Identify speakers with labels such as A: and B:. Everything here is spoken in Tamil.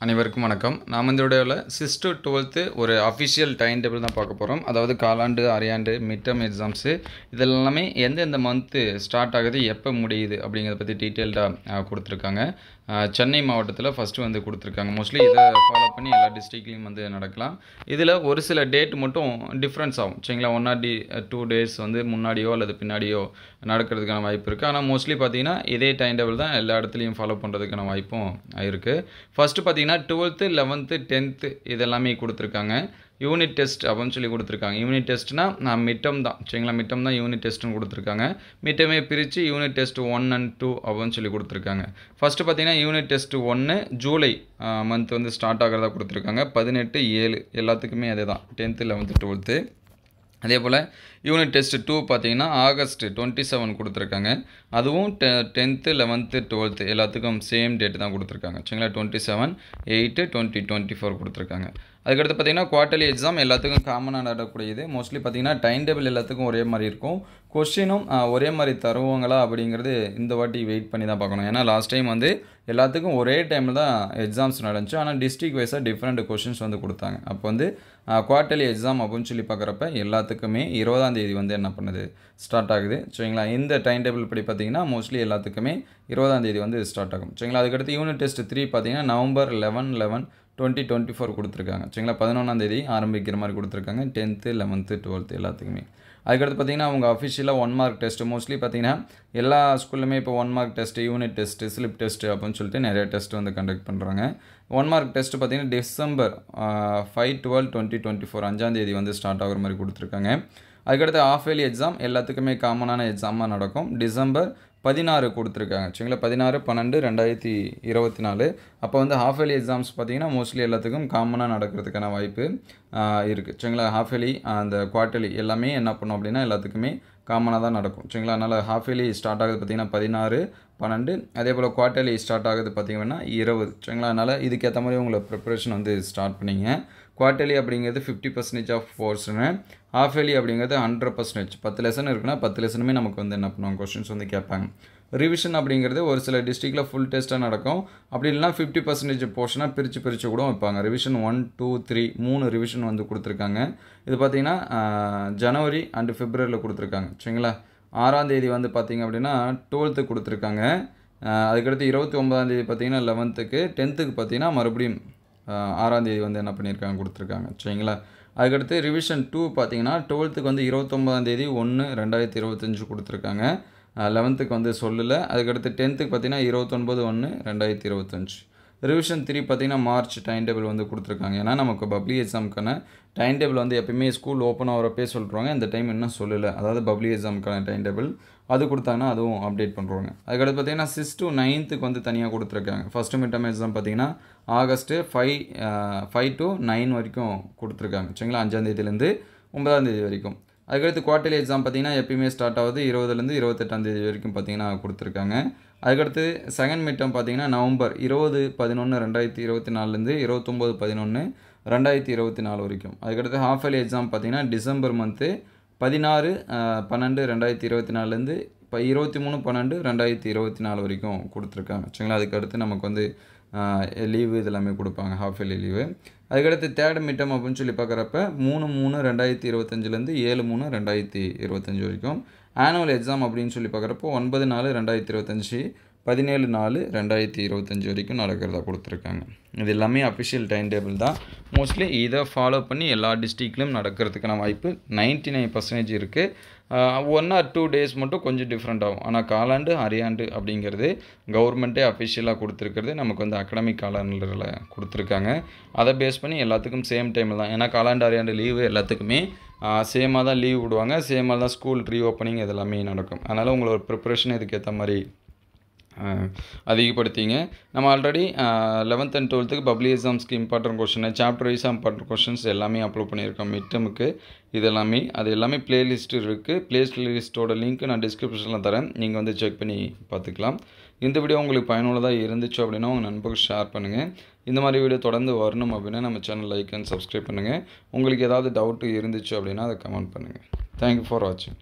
A: அனைவருக்கும் வணக்கம். நாம் இந்த வீடியோவில் 6th to 12th ஒரு அஃபிஷியல் டைம் டேபிள் தான் பார்க்க போகிறோம். அதாவது காலாண்டு, அரையாண்டு, மிட் டேர்ம் எக்ஸாம்ஸு இதெல்லாமே எந்தெந்த மந்த்து ஸ்டார்ட் ஆகுது, எப்போ முடியுது அப்படிங்கிறத பற்றி டீட்டெயில்டாக கொடுத்துருக்காங்க. சென்னை மாவட்டத்தில் ஃபஸ்ட்டு வந்து கொடுத்துருக்காங்க. மோஸ்ட்லி இதை ஃபாலோ பண்ணி எல்லா டிஸ்ட்ரிக்ட்லேயும் வந்து நடக்கலாம். இதில் ஒரு சில டேட் மட்டும் டிஃப்ரென்ஸ் ஆகும் சரிங்களா. 1 or 2 days வந்து முன்னாடியோ அல்லது பின்னாடியோ நடக்கிறதுக்கான வாய்ப்பு இருக்குது. ஆனால் மோஸ்ட்லி பார்த்தீங்கன்னா இதே டைம் டேபிள் தான் எல்லா இடத்துலையும் ஃபாலோ பண்ணுறதுக்கான வாய்ப்பும் இருக்குது. ஃபஸ்ட்டு பார்த்தீங்கன்னா 12th, 11th, 10th இதெல்லாமே கொடுத்துருக்காங்க. யூனிட் டெஸ்ட் அப்படின்னு சொல்லி கொடுத்துருக்காங்க. யூனிட் டெஸ்ட்னால் நான் மிட்டம் தான் சரிங்களா. மிட்டம் தான் யூனிட் டெஸ்ட்டுன்னு கொடுத்துருக்காங்க. மிட்டமே பிரித்து யூனிட் டெஸ்ட் 1 and 2 அப்படின்னு சொல்லி கொடுத்துருக்காங்க. ஃபஸ்ட்டு பார்த்தீங்கன்னா யூனிட் டெஸ்ட் 1 ஜூலை மந்த் வந்து ஸ்டார்ட் ஆகிறதா கொடுத்துருக்காங்க. 18/7 எல்லாத்துக்குமே அதே தான் 10th, 11th, 12th. அதே போல் யூனிட் டெஸ்ட் 2 பார்த்தீங்கன்னா ஆகஸ்ட் 27 கொடுத்துருக்காங்க. அதுவும் 10th, 11th, 12th எல்லாத்துக்கும் சேம் டேட் தான் கொடுத்துருக்காங்க சரிங்களா. 27/8/2024 கொடுத்துருக்காங்க. அதுக்கடுத்து பார்த்தீங்கன்னா குவார்ட்டர்லி எக்ஸாம் எல்லாத்துக்கும் காமனாக நடக்கக்கூடியது. மோஸ்ட்லி பார்த்தீங்கன்னா டைம் டேபிள் எல்லாத்துக்கும் ஒரே மாதிரி இருக்கும். கொஸ்டினும் ஒரே மாதிரி தருவாங்களா அப்படிங்கிறது இந்த வாட்டி வெயிட் பண்ணி தான் பார்க்கணும். ஏன்னா லாஸ்ட் டைம் வந்து எல்லாத்துக்கும் ஒரே டைமில் தான் எக்ஸாம்ஸ் நடந்துச்சு. ஆனால் டிஸ்ட்ரிக் வைஸாக டிஃப்ரெண்ட் கொஷின்ஸ் வந்து கொடுத்தாங்க. அப்போ வந்து குவார்ட்டர்லி எக்ஸாம் அப்படின்னு சொல்லி பார்க்குறப்ப எல்லாத்துக்குமே 20ஆம் தேதி வந்து என்ன பண்ணுது ஸ்டார்ட் ஆகுது சரிங்களா. இந்த டைம் டேபிள் படி பார்த்தீங்கன்னா மோஸ்ட்லி எல்லாத்துக்குமே 20ஆம் தேதி வந்து ஸ்டார்ட் ஆகும் சரிங்களா. அதுக்கடுத்து யூனிட் டெஸ்ட் 3 பார்த்தீங்கன்னா நவம்பர் 11/11/2024 கொடுத்துருக்காங்க சரிங்களா. 11ஆம் தேதி ஆரம்பிக்கிற மாதிரி கொடுத்துருக்காங்க 10th, 11th, 12th எல்லாத்துக்குமே. அதுக்கடுத்து பார்த்தீங்கன்னா அவங்க அஃபிஷியலாக 1 mark டெஸ்ட்டு மோஸ்ட்லி பார்த்தீங்கன்னா எல்லா ஸ்கூல்லுமே இப்போ 1 mark test, unit test, slip test அப்படின்னு சொல்லிட்டு நிறைய டெஸ்ட் வந்து கண்டக்ட் பண்ணுறாங்க. 1 mark டெஸ்ட்டு பார்த்தீங்கன்னா டிசம்பர் 5/12/2024 5ஆம் தேதி வந்து ஸ்டார்ட் ஆகிற மாதிரி கொடுத்துருக்காங்க. அதுக்கடுத்து ஆஃப் இயர்லி எக்ஸாம் எல்லாத்துக்குமே காமனான எக்ஸாமாக நடக்கும். டிசம்பர் 16 கொடுத்துருக்காங்க சரிங்களா. 16/12/2024. அப்போ வந்து ஹாஃப் இயர்லி எக்ஸாம்ஸ் பார்த்தீங்கன்னா மோஸ்ட்லி எல்லாத்துக்கும் காமனாக நடக்கிறதுக்கான வாய்ப்பு இருக்குது சரிங்களா. ஹாஃப் இயர்லி அந்த குவார்ட்டர்லி எல்லாமே என்ன பண்ணும் அப்படின்னா எல்லாத்துக்குமே காமனாக தான் நடக்கும் சரிங்களா. அதனால் ஹாஃப் இயர்லி ஸ்டார்ட் ஆகுது பார்த்தீங்கன்னா 16/12. அதே போல் குவார்ட்டர்லி ஸ்டார்ட் ஆகுது பார்த்திங்கன்னா 20 சரிங்களா. அதனால் இதுக்கேற்ற மாதிரி உங்களை ப்ரிப்பரேஷன் வந்து ஸ்டார்ட் பண்ணிங்க. குவார்ட்டர்லி அப்படிங்கிறது 50% ஆஃப் போர்ஷனு, ஹாஃப் இயர்லி அப்படிங்கிறது 100%. 10 லெசன் இருக்குன்னா 10 லெசனுமே நமக்கு வந்து என்ன பண்ணுவாங்க கொஸ்டின்ஸ் வந்து கேட்பாங்க. ரிவிஷன் அப்படிங்கிறது ஒரு சில டிஸ்ட்ரிக்டில் ஃபுல் டெஸ்ட்டாக நடக்கும். அப்படி இல்லைனா 50% போர்ஷனாக பிரித்து கூட வைப்பாங்க. ரிவிஷன் 1, 2, 3 3 ரிவிஷன் வந்து கொடுத்துருக்காங்க. இது பார்த்திங்கன்னா ஜனவரி அண்டு பிப்ரவரியில் கொடுத்துருக்காங்க சரிங்களா. 6ஆம் தேதி வந்து பார்த்திங்க அப்படின்னா 12th கொடுத்துருக்காங்க. அதுக்கடுத்து 29ஆம் தேதி பார்த்திங்கன்னா 11th, 10th பார்த்திங்கன்னா மறுபடியும் 6ஆம் தேதி வந்து என்ன பண்ணியிருக்காங்க கொடுத்துருக்காங்க சரிங்களா. அதுக்கடுத்து ரிவிஷன் 2 பார்த்தீங்கன்னா 12th வந்து 29ஆம் தேதி 1/2025 கொடுத்துருக்காங்க. 11th வந்து சொல்லலை. அதுக்கடுத்து 10th பார்த்தீங்கன்னா 29/1/2025. ரிவிஷன் 3 பார்த்தீங்கன்னா மார்ச் டைம் டேபிள் வந்து கொடுத்துருக்காங்க. ஏன்னா நமக்கு பப்ளிக் எக்ஸாமுக்கான டைம் டேபிள் வந்து எப்பயுமே ஸ்கூல் ஓப்பன் ஆகிறப்பே சொல்லிடுவாங்க. இந்த டைம் இன்னும் சொல்லலை. அதாவது பப்ளிக் எக்ஸாமுக்கான டைம் டேபிள் அது கொடுத்தாங்கன்னா அதுவும் அப்டேட் பண்ணுறாங்க. அதுக்கடுத்து பார்த்தீங்கன்னா 6th to 9th வந்து தனியாக கொடுத்துருக்காங்க. ஃபஸ்ட்டு மிட் டேர்ம் எக்ஸாம் பார்த்தீங்கன்னா ஆகஸ்ட்டு 5 to 9 வரைக்கும் கொடுத்துருக்காங்க சரிங்களா. 5ஆம் தேதியிலேருந்து 9ஆம் தேதி வரைக்கும். அதுக்கடுத்து குவார்ட்டர்லி எக்ஸாம் பார்த்தீங்கன்னா எப்பயுமே ஸ்டார்ட் ஆகுது 20லேருந்து 28ஆம் தேதி வரைக்கும் பார்த்தீங்கன்னா கொடுத்துருக்காங்க. அதுக்கடுத்து செகண்ட் மிட் டேர்ம் பார்த்தீங்கன்னா நவம்பர் 20/11/2024 29/11/2024 வரைக்கும். அதுக்கடுத்து ஹாஃப் இயர்லி எக்ஸாம் பார்த்தீங்கன்னா டிசம்பர் மந்த்து 16/12/2024 இப்போ 23/12/2024 வரைக்கும் கொடுத்துருக்காங்க சரிங்களா. அதுக்கடுத்து நமக்கு வந்து லீவு இதெல்லாமே கொடுப்பாங்க, ஹாஃப் இயர்லி லீவு. அதுக்கடுத்து தேர்ட் மிட் டேர்ம் அப்படின்னு சொல்லி பார்க்குறப்ப 3/3/2025 7/3/2025 வரைக்கும். ஆனுவல் எக்ஸாம் அப்படின்னு சொல்லி பார்க்குறப்போ 9/4/2025 17/4/2025 வரைக்கும் நடக்கிறதா கொடுத்துருக்காங்க. இது எல்லாமே அஃபிஷியல் டைம் டேபிள் தான். மோஸ்ட்லி இதை ஃபாலோ பண்ணி எல்லா டிஸ்ட்ரிக்ட்லையும் நடக்கிறதுக்கான வாய்ப்பு 99% இருக்குது. 1 or 2 days மட்டும் கொஞ்சம் டிஃப்ரெண்ட் ஆகும். ஆனால் காலாண்டு, அரையாண்டு அப்படிங்கிறது கவர்மெண்ட்டே அஃபிஷியலாக கொடுத்துருக்கிறது நமக்கு வந்து அகடமிக் காலண்டரில் கொடுத்துருக்காங்க. அதை பேஸ் பண்ணி எல்லாத்துக்கும் சேம் டைமில் தான். ஏன்னா காலாண்டு, அரையாண்டு லீவு எல்லாத்துக்குமே சேமாக தான் லீவ் விடுவாங்க. சேமாக தான் ஸ்கூல் ரீஓப்பனிங் இதெல்லாமே நடக்கும். அதனால் உங்களோட ப்ரிப்பரேஷன் இதுக்கேற்ற மாதிரி அதிகப்படுத்திங்க. நம்ம already 11th and 12th public எக்ஸாம்ஸ்க்கு இம்பார்ட்டன்ட் கொஷின், சாப்டர் வைஸாக இம்பார்ட்டன்ட் கொஷின்ஸ் எல்லாமே அப்லோட் பண்ணியிருக்கோம். மிட் டேர்முக்கு இது எல்லாமே பிளேலிஸ்ட் இருக்குது. பிளேலிஸ்ட்டோட லிங்க் நான் டிஸ்கிரிப்ஷனில் தரேன். நீங்கள் வந்து செக் பண்ணி பார்த்துக்கலாம். இந்த வீடியோ உங்களுக்கு பயனுள்ளதாக இருந்துச்சு அப்படின்னா உங்கள் நண்பர்களுக்கு ஷேர் பண்ணுங்கள். இந்த மாதிரி வீடியோ தொடர்ந்து வரணும் அப்படின்னா நம்ம சேனல் லைக் அண்ட் சப்ஸ்கிரைப் பண்ணுங்கள். உங்களுக்கு ஏதாவது டவுட்டு இருந்துச்சு அப்படின்னா அதை கமெண்ட் பண்ணுங்கள். தேங்க்யூ ஃபார் வாட்சிங்.